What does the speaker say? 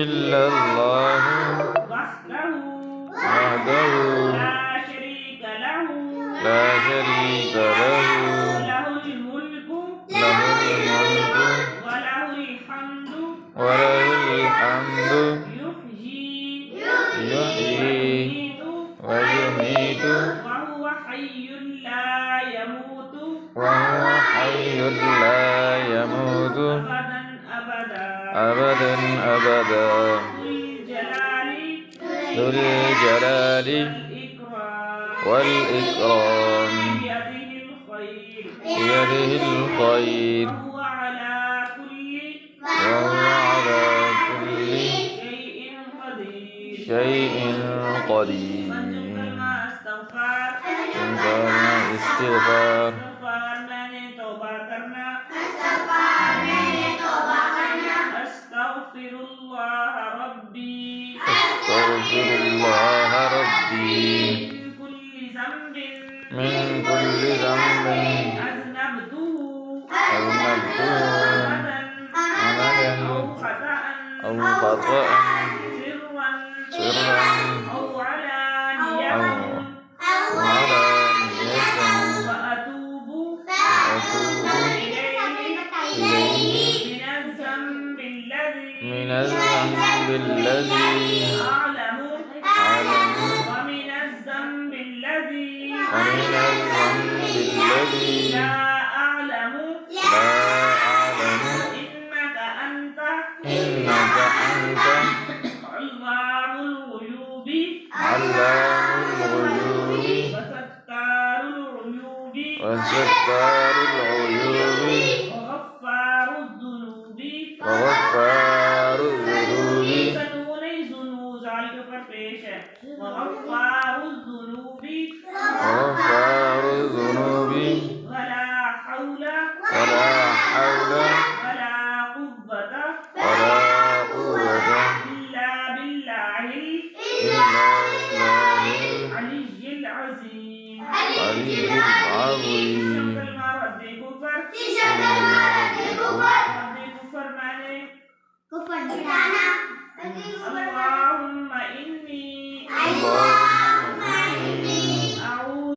إلا الله وحده لا شريك له له الملك وله الحمد يحيي ويميت وهو حي لا يموت أبدا أبدا ذو الجلال والإكرام بيده الخير وهو على كل شيء قدير. استغفار أستغفر الله ربي من كل ذنب أذنبته عمدا أو خطأ سرا أو علانية وأتوب إليه من الذنب الذي أعلم ومن الذنب الذي لا أعلم إنك أنت علام الغيوب وستار العيوب وغفار الذنوب وغفار الذنوب ولا حول ولا قوة إلا بالله العلي العظيم. اللهم إني